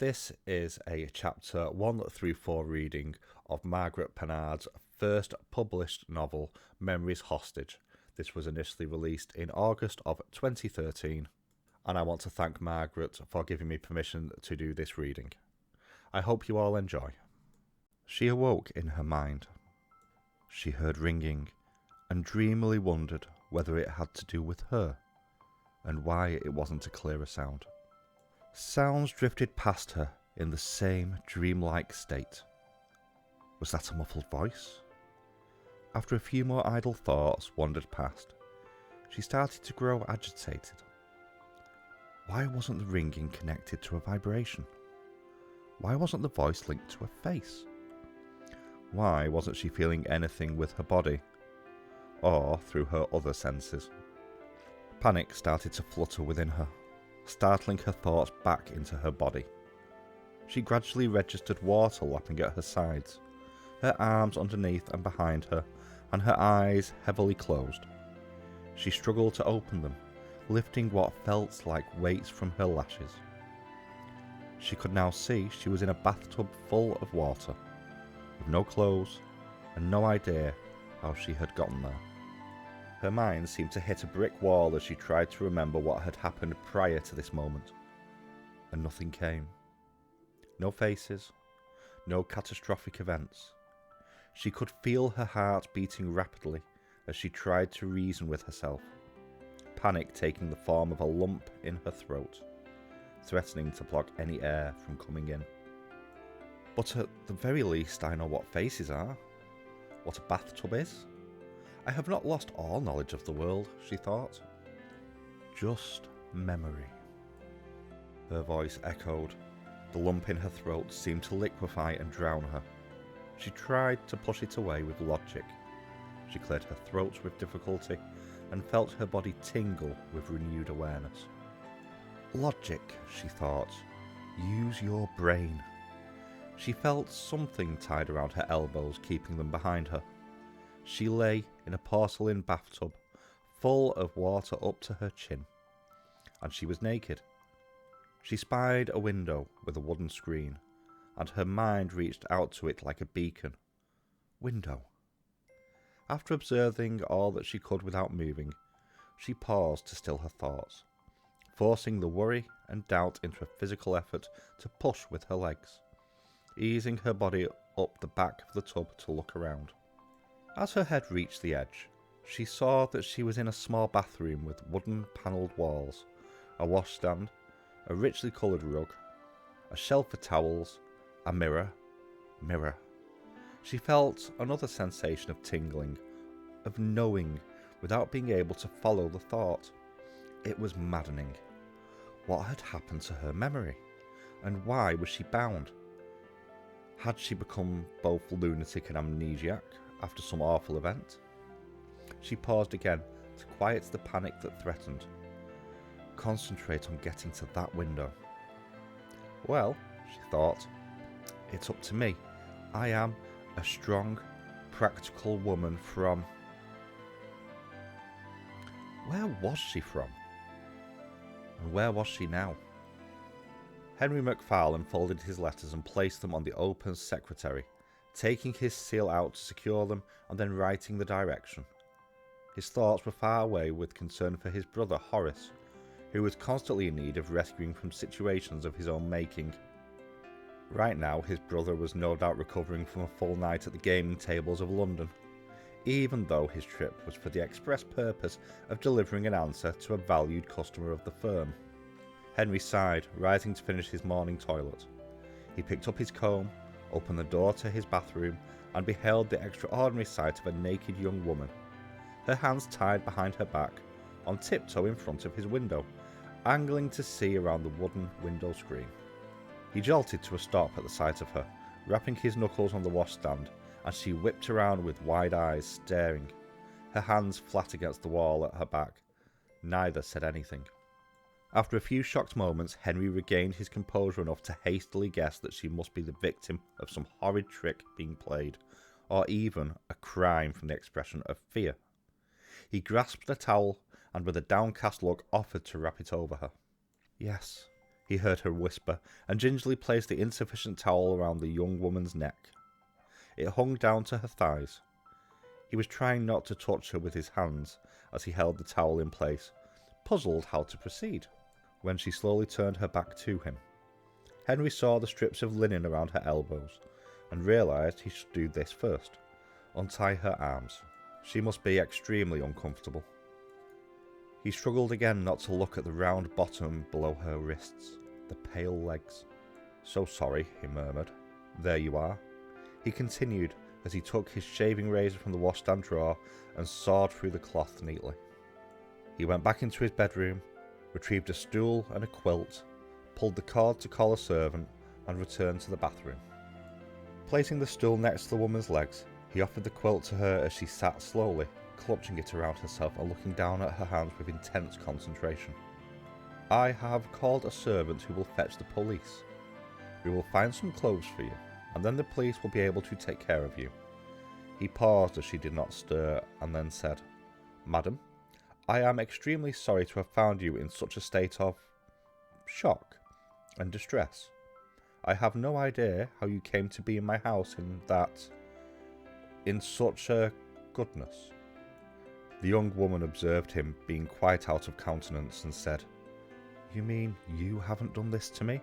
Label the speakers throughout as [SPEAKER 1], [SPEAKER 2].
[SPEAKER 1] This is a chapter 1 through 4 reading of Margaret Pinard's first published novel, Memories Hostage. This was initially released in August of 2013, and I want to thank Margaret for giving me permission to do this reading. I hope you all enjoy. She awoke in her mind. She heard ringing and dreamily wondered whether it had to do with her and why it wasn't a clearer sound. Sounds drifted past her in the same dreamlike state. Was that a muffled voice? After a few more idle thoughts wandered past, she started to grow agitated. Why wasn't the ringing connected to a vibration? Why wasn't the voice linked to a face? Why wasn't she feeling anything with her body, or through her other senses? Panic started to flutter within her, startling her thoughts back into her body. She gradually registered water lapping at her sides, her arms underneath and behind her, and her eyes heavily closed. She struggled to open them, lifting what felt like weights from her lashes. She could now see she was in a bathtub full of water, with no clothes and no idea how she had gotten there. Her mind seemed to hit a brick wall as she tried to remember what had happened prior to this moment, and nothing came. No faces, no catastrophic events. She could feel her heart beating rapidly as she tried to reason with herself, panic taking the form of a lump in her throat, threatening to block any air from coming in. But at the very least I know what faces are, what a bathtub is. I have not lost all knowledge of the world, she thought. Just memory. Her voice echoed. The lump in her throat seemed to liquefy and drown her. She tried to push it away with logic. She cleared her throat with difficulty and felt her body tingle with renewed awareness. Logic, she thought. Use your brain. She felt something tied around her elbows, keeping them behind her. She lay in a porcelain bathtub, full of water up to her chin, and she was naked. She spied a window with a wooden screen, and her mind reached out to it like a beacon. Window. After observing all that she could without moving, she paused to still her thoughts, forcing the worry and doubt into a physical effort to push with her legs, easing her body up the back of the tub to look around. As her head reached the edge, she saw that she was in a small bathroom with wooden panelled walls, a washstand, a richly coloured rug, a shelf for towels, a mirror. She felt another sensation of tingling, of knowing without being able to follow the thought. It was maddening. What had happened to her memory? And why was she bound? Had she become both lunatic and amnesiac after some awful event? She paused again to quiet the panic that threatened. Concentrate on getting to that window. Well, she thought, it's up to me. I am a strong, practical woman from... Where was she from? And where was she now? Henry MacFarlane folded his letters and placed them on the open secretary, taking his seal out to secure them and then writing the direction. His thoughts were far away with concern for his brother Horace, who was constantly in need of rescuing from situations of his own making. Right now his brother was no doubt recovering from a full night at the gaming tables of London, even though his trip was for the express purpose of delivering an answer to a valued customer of the firm. Henry sighed, rising to finish his morning toilet. He picked up his comb, opened the door to his bathroom, and beheld the extraordinary sight of a naked young woman, her hands tied behind her back, on tiptoe in front of his window, angling to see around the wooden window screen. He jolted to a stop at the sight of her, rapping his knuckles on the washstand, as she whipped around with wide eyes staring, her hands flat against the wall at her back. Neither said anything. After a few shocked moments, Henry regained his composure enough to hastily guess that she must be the victim of some horrid trick being played, or even a crime from the expression of fear. He grasped a towel and with a downcast look offered to wrap it over her. Yes, he heard her whisper, and gingerly placed the insufficient towel around the young woman's neck. It hung down to her thighs. He was trying not to touch her with his hands as he held the towel in place, puzzled how to proceed. When she slowly turned her back to him, Henry saw the strips of linen around her elbows and realised he should do this first, untie her arms. She must be extremely uncomfortable. He struggled again not to look at the round bottom below her wrists, the pale legs. "So sorry," he murmured. "There you are." He continued as he took his shaving razor from the washstand drawer and sawed through the cloth neatly. He went back into his bedroom, retrieved a stool and a quilt, pulled the cord to call a servant, and returned to the bathroom. Placing the stool next to the woman's legs, he offered the quilt to her as she sat slowly, clutching it around herself and looking down at her hands with intense concentration. "I have called a servant who will fetch the police. We will find some clothes for you, and then the police will be able to take care of you." He paused as she did not stir, and then said, "Madam, I am extremely sorry to have found you in such a state of shock and distress. I have no idea how you came to be in my house in such a goodness." The young woman observed him being quite out of countenance and said, "You mean you haven't done this to me?"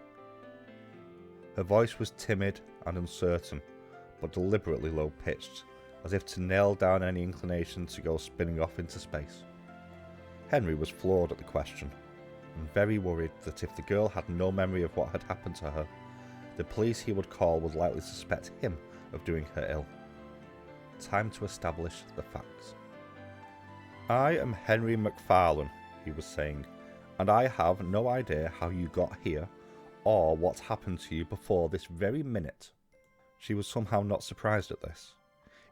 [SPEAKER 1] Her voice was timid and uncertain, but deliberately low-pitched, as if to nail down any inclination to go spinning off into space. Henry was floored at the question, and very worried that if the girl had no memory of what had happened to her, the police he would call would likely suspect him of doing her ill. Time to establish the facts. "I am Henry MacFarlane," he was saying, "and I have no idea how you got here or what happened to you before this very minute." She was somehow not surprised at this,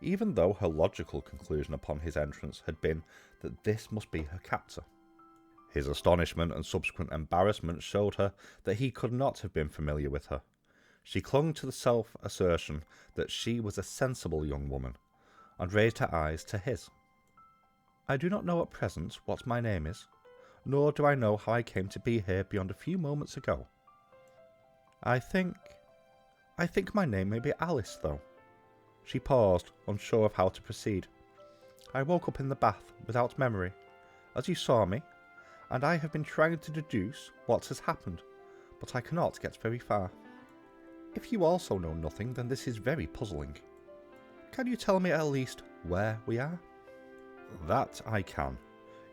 [SPEAKER 1] even though her logical conclusion upon his entrance had been that this must be her captor. His astonishment and subsequent embarrassment showed her that he could not have been familiar with her. She clung to the self-assertion that she was a sensible young woman, and raised her eyes to his. "I do not know at present what my name is, nor do I know how I came to be here beyond a few moments ago. I think my name may be Alice, though." She paused, unsure of how to proceed. "I woke up in the bath without memory, as you saw me, and I have been trying to deduce what has happened, but I cannot get very far. If you also know nothing, then this is very puzzling. Can you tell me at least where we are?" "That I can.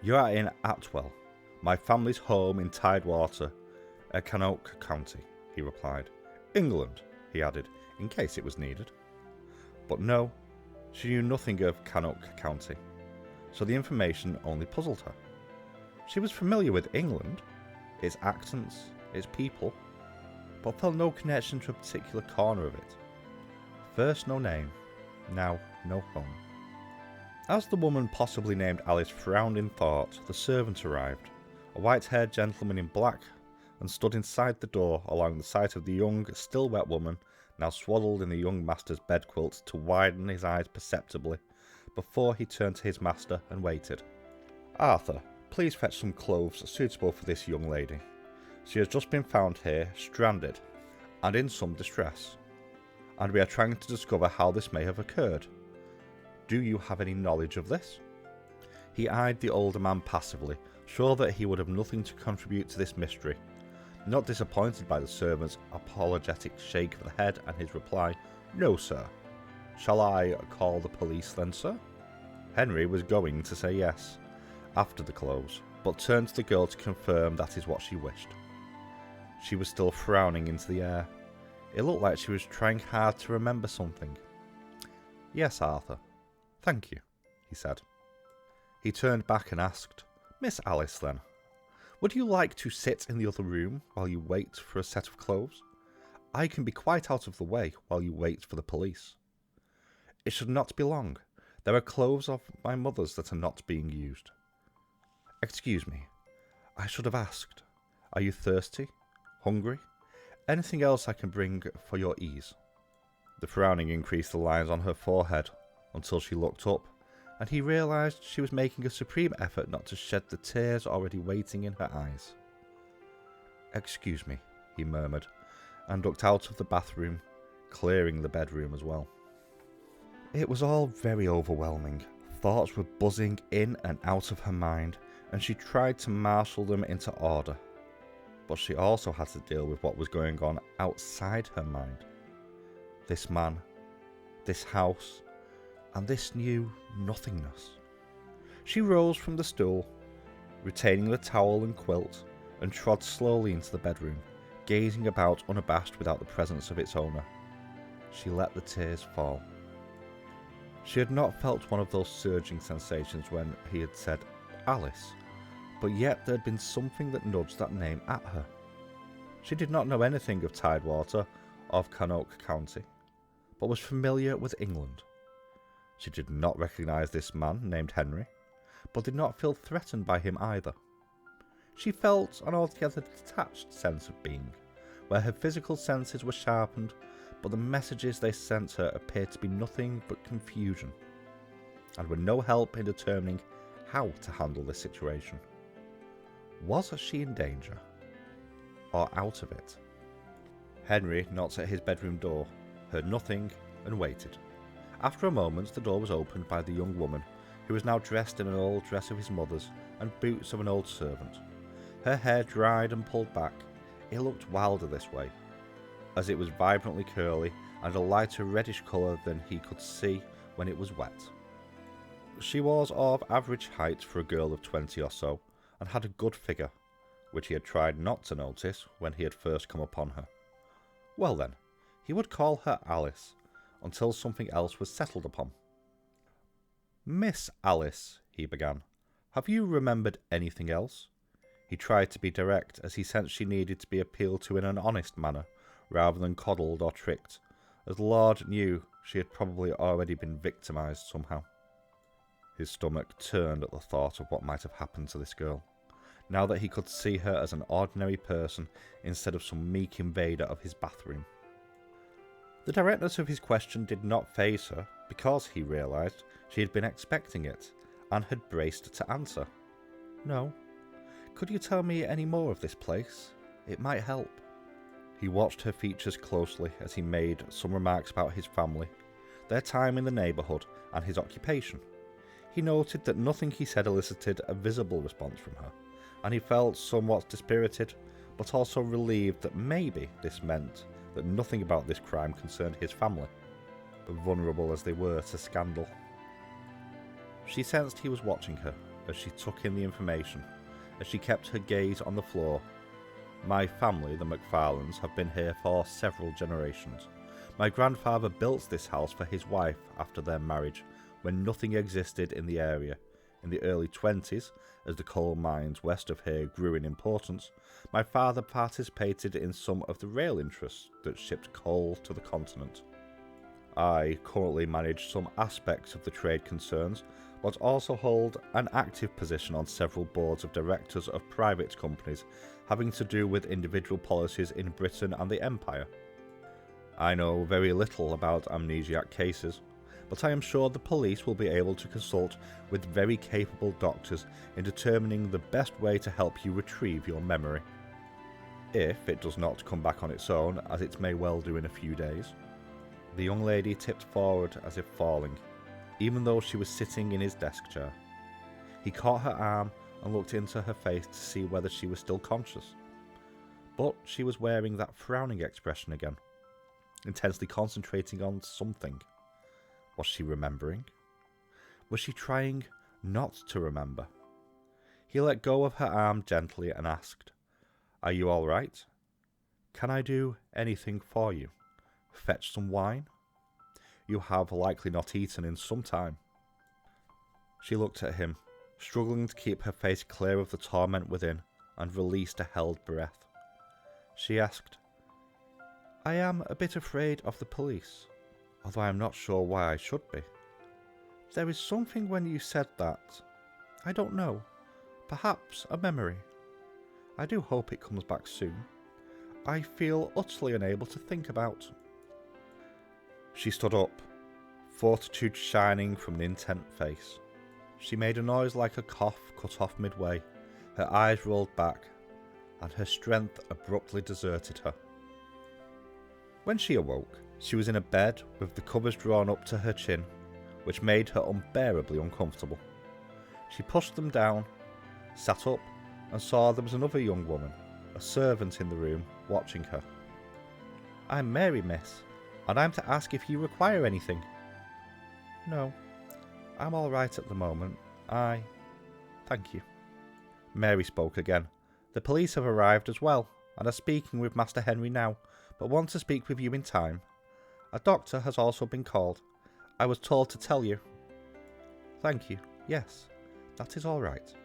[SPEAKER 1] You are in Atwell, my family's home in Tidewater, Canoke County," he replied. "England," he added, in case it was needed. But no, she knew nothing of Canoke County, so the information only puzzled her. She was familiar with England, its accents, its people, but felt no connection to a particular corner of it. First no name, now no home. As the woman possibly named Alice frowned in thought, the servant arrived, a white-haired gentleman in black, and stood inside the door along the sight of the young, still wet woman, now swaddled in the young master's bedquilt, to widen his eyes perceptibly, before he turned to his master and waited. "Arthur, please fetch some clothes suitable for this young lady. She has just been found here, stranded, and in some distress, and we are trying to discover how this may have occurred. Do you have any knowledge of this?" He eyed the older man passively, sure that he would have nothing to contribute to this mystery, not disappointed by the servant's apologetic shake of the head and his reply, "No, sir." "Shall I call the police then, sir?" Henry was going to say yes, after the clothes, but turned to the girl to confirm that is what she wished. She was still frowning into the air. It looked like she was trying hard to remember something. "Yes, Arthur. Thank you," he said. He turned back and asked, "Miss Alice, then, would you like to sit in the other room while you wait for a set of clothes? I can be quite out of the way while you wait for the police. It should not be long. There are clothes of my mother's that are not being used." "Excuse me, I should have asked. Are you thirsty? Hungry? Anything else I can bring for your ease?" The frowning increased the lines on her forehead until she looked up, and he realised she was making a supreme effort not to shed the tears already waiting in her eyes. "Excuse me," he murmured, and ducked out of the bathroom, clearing the bedroom as well. It was all very overwhelming. Thoughts were buzzing in and out of her mind, and she tried to marshal them into order. But she also had to deal with what was going on outside her mind. This man, this house, and this new nothingness. She rose from the stool, retaining the towel and quilt, and trod slowly into the bedroom, gazing about unabashed without the presence of its owner. She let the tears fall. She had not felt one of those surging sensations when he had said Alice, but yet there had been something that nudged that name at her. She did not know anything of Tidewater or of Canoke County, but was familiar with England. She did not recognise this man named Henry, but did not feel threatened by him either. She felt an altogether detached sense of being, where her physical senses were sharpened, but the messages they sent her appeared to be nothing but confusion, and were no help in determining how to handle this situation. Was she in danger? Or out of it? Henry knocked at his bedroom door, heard nothing, and waited. After a moment, the door was opened by the young woman, who was now dressed in an old dress of his mother's and boots of an old servant. Her hair dried and pulled back. It looked wilder this way, as it was vibrantly curly and a lighter reddish colour than he could see when it was wet. She was of average height for a girl of 20 or so, and had a good figure, which he had tried not to notice when he had first come upon her. Well then, he would call her Alice, until something else was settled upon. "Miss Alice," he began, "have you remembered anything else?" He tried to be direct, as he sensed she needed to be appealed to in an honest manner, rather than coddled or tricked, as Lord knew she had probably already been victimised somehow. His stomach turned at the thought of what might have happened to this girl, now that he could see her as an ordinary person instead of some meek invader of his bathroom. The directness of his question did not faze her, because he realised she had been expecting it, and had braced to answer. "No. Could you tell me any more of this place? It might help." He watched her features closely as he made some remarks about his family, their time in the neighbourhood, and his occupation. He noted that nothing he said elicited a visible response from her, and he felt somewhat dispirited, but also relieved that maybe this meant that nothing about this crime concerned his family, vulnerable as they were to scandal. She sensed he was watching her as she took in the information, as she kept her gaze on the floor. "My family, the McFarlanes, have been here for several generations. My grandfather built this house for his wife after their marriage, when nothing existed in the area. In the early 20s, as the coal mines west of here grew in importance, my father participated in some of the rail interests that shipped coal to the continent. I currently manage some aspects of the trade concerns, but also hold an active position on several boards of directors of private companies having to do with individual policies in Britain and the Empire. I know very little about amnesiac cases, but I am sure the police will be able to consult with very capable doctors in determining the best way to help you retrieve your memory. If it does not come back on its own, as it may well do in a few days." The young lady tipped forward as if falling, even though she was sitting in his desk chair. He caught her arm and looked into her face to see whether she was still conscious. But she was wearing that frowning expression again, intensely concentrating on something. Was she remembering? Was she trying not to remember? He let go of her arm gently and asked, "Are you all right? Can I do anything for you? Fetch some wine? You have likely not eaten in some time." She looked at him, struggling to keep her face clear of the torment within, and released a held breath. She asked, "I am a bit afraid of the police, although I am not sure why I should be. There is something when you said that. I don't know. Perhaps a memory. I do hope it comes back soon. I feel utterly unable to think about." She stood up, fortitude shining from an intent face. She made a noise like a cough cut off midway. Her eyes rolled back. and her strength abruptly deserted her. When she awoke, she was in a bed with the covers drawn up to her chin, which made her unbearably uncomfortable. She pushed them down, sat up, and saw there was another young woman, a servant in the room, watching her. "I'm Mary, miss, and I'm to ask if you require anything." "No, I'm all right at the moment. Thank you." Mary spoke again. "The police have arrived as well, and are speaking with Master Henry now, but want to speak with you in time. A doctor has also been called. I was told to tell you." "Thank you. Yes, that is all right.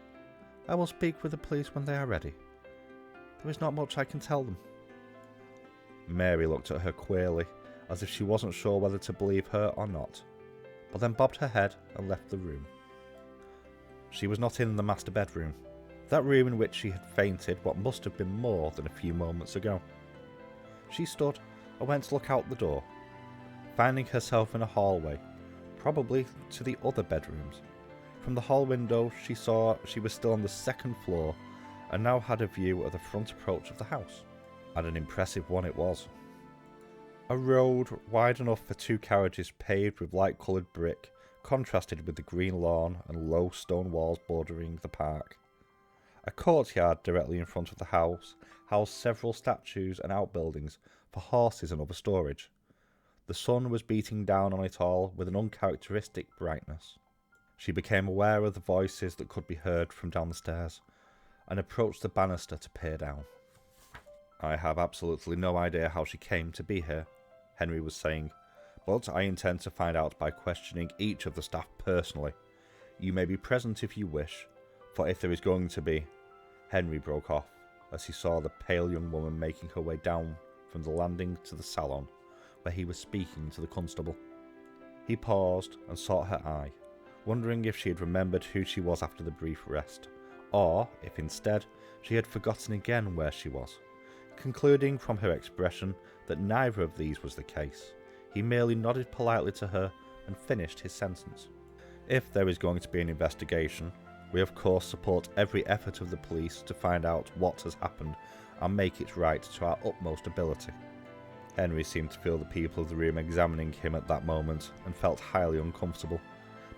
[SPEAKER 1] I will speak with the police when they are ready. There is not much I can tell them." Mary looked at her queerly, as if she wasn't sure whether to believe her or not, but then bobbed her head and left the room. She was not in the master bedroom, that room in which she had fainted what must have been more than a few moments ago. She stood and went to look out the door, finding herself in a hallway, probably to the other bedrooms. From the hall window she saw she was still on the second floor and now had a view of the front approach of the house, and an impressive one it was. A road wide enough for two carriages paved with light-coloured brick contrasted with the green lawn and low stone walls bordering the park. A courtyard directly in front of the house housed several statues and outbuildings for horses and other storage. The sun was beating down on it all with an uncharacteristic brightness. She became aware of the voices that could be heard from down the stairs, and approached the banister to peer down. "I have absolutely no idea how she came to be here," Henry was saying, "but I intend to find out by questioning each of the staff personally. You may be present if you wish, for if there is going to be—" Henry broke off as he saw the pale young woman making her way down from the landing to the salon, where he was speaking to the constable. He paused and sought her eye, wondering if she had remembered who she was after the brief rest, or if instead she had forgotten again where she was. Concluding from her expression that neither of these was the case, he merely nodded politely to her and finished his sentence. "If there is going to be an investigation, we of course support every effort of the police to find out what has happened and make it right to our utmost ability." Henry seemed to feel the people of the room examining him at that moment and felt highly uncomfortable,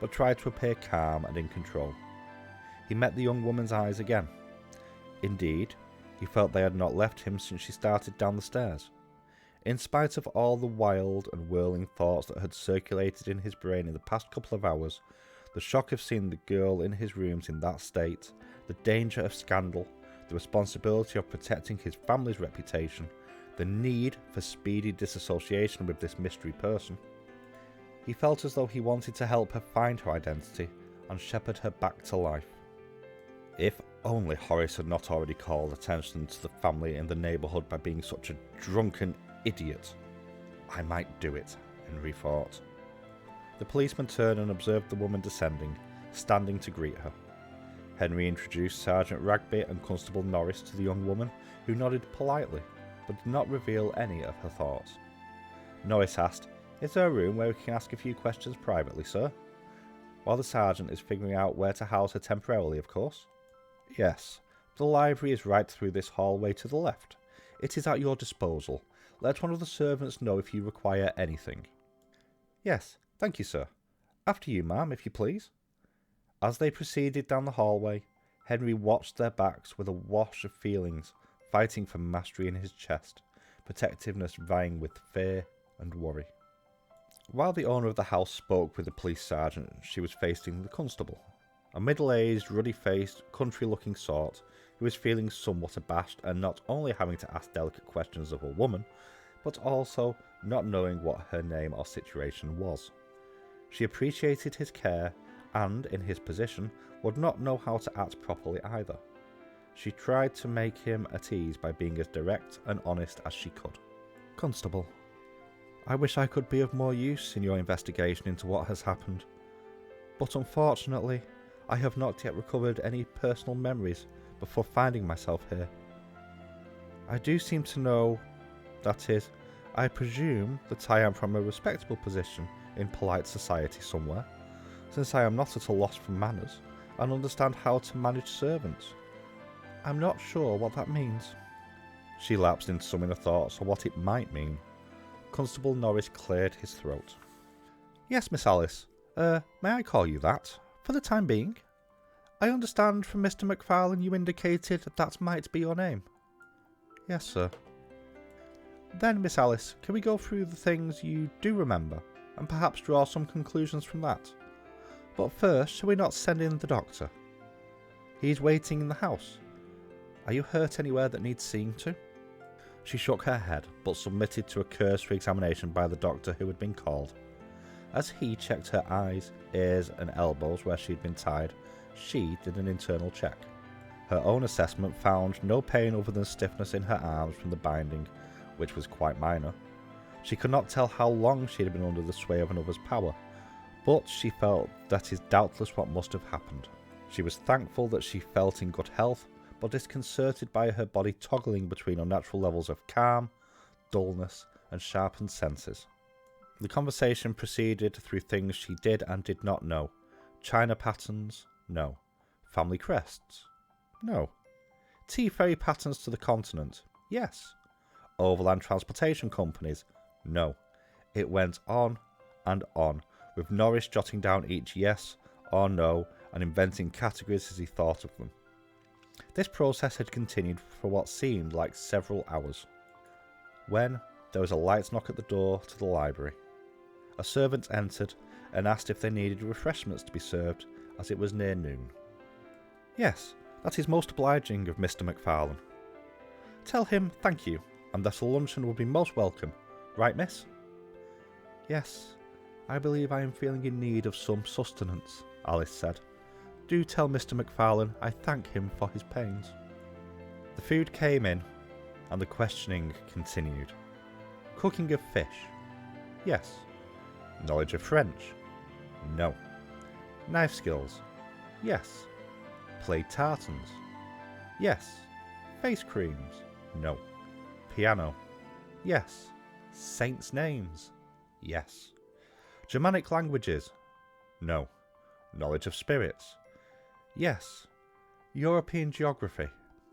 [SPEAKER 1] but tried to appear calm and in control. He met the young woman's eyes again. Indeed, he felt they had not left him since she started down the stairs. In spite of all the wild and whirling thoughts that had circulated in his brain in the past couple of hours, the shock of seeing the girl in his rooms in that state, the danger of scandal, the responsibility of protecting his family's reputation, the need for speedy disassociation with this mystery person. He felt as though he wanted to help her find her identity and shepherd her back to life. If only Horace had not already called attention to the family in the neighbourhood by being such a drunken idiot. I might do it, Henry thought. The policeman turned and observed the woman descending, standing to greet her. Henry introduced Sergeant Ragby and Constable Norris to the young woman, who nodded politely, but did not reveal any of her thoughts. Norris asked, "Is there a room where we can ask a few questions privately, sir?" While the sergeant is figuring out where to house her temporarily, of course. "Yes, the library is right through this hallway to the left. It is at your disposal. Let one of the servants know if you require anything." "Yes, thank you, sir. After you, ma'am, if you please." As they proceeded down the hallway, Henry watched their backs with a wash of feelings fighting for mastery in his chest, protectiveness vying with fear and worry. While the owner of the house spoke with the police sergeant, she was facing the constable, a middle-aged, ruddy-faced, country-looking sort who was feeling somewhat abashed and not only having to ask delicate questions of a woman, but also not knowing what her name or situation was. She appreciated his care and, in his position, would not know how to act properly either. She tried to make him at ease by being as direct and honest as she could. "Constable, I wish I could be of more use in your investigation into what has happened, but unfortunately, I have not yet recovered any personal memories before finding myself here. I do seem to know, that is, I presume that I am from a respectable position in polite society somewhere, since I am not at a loss for manners and understand how to manage servants. I'm not sure what that means." She lapsed into some inner thoughts on what it might mean. Constable Norris cleared his throat. Yes, Miss Alice. May I call you that? For the time being? I understand from Mr. MacFarlane you indicated that might be your name. Yes, sir. Then, Miss Alice, can we go through the things you do remember, and perhaps draw some conclusions from that? But first, shall we not send in the doctor? He's waiting in the house. Are you hurt anywhere that needs seeing to? She shook her head, but submitted to a cursory examination by the doctor who had been called. As he checked her eyes, ears and elbows where she'd been tied, she did an internal check. Her own assessment found no pain other than stiffness in her arms from the binding, which was quite minor. She could not tell how long she had been under the sway of another's power, but she felt that is doubtless what must have happened. She was thankful that she felt in good health, but disconcerted by her body toggling between unnatural levels of calm, dullness, and sharpened senses. The conversation proceeded through things she did and did not know. China patterns? No. Family crests? No. Tea ferry patterns to the continent? Yes. Overland transportation companies? No. It went on, with Norris jotting down each yes or no and inventing categories as he thought of them. This process had continued for what seemed like several hours, when there was a light knock at the door to the library. A servant entered and asked if they needed refreshments to be served, as it was near noon. Yes, that is most obliging of Mr. MacFarlane. Tell him thank you, and that a luncheon will be most welcome. Right, miss? Yes, I believe I am feeling in need of some sustenance, Alice said. Do tell Mr. MacFarlane I thank him for his pains. The food came in, and the questioning continued. Cooking of fish? Yes. Knowledge of French? No. Knife skills? Yes. Played tartans? Yes. Face creams? No. Piano? Yes. Saints' names? Yes. Germanic languages? No. Knowledge of spirits? Yes. European geography?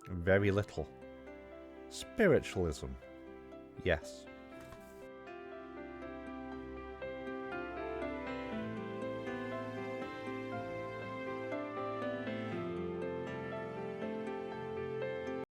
[SPEAKER 1] Very little. Spiritualism? Yes.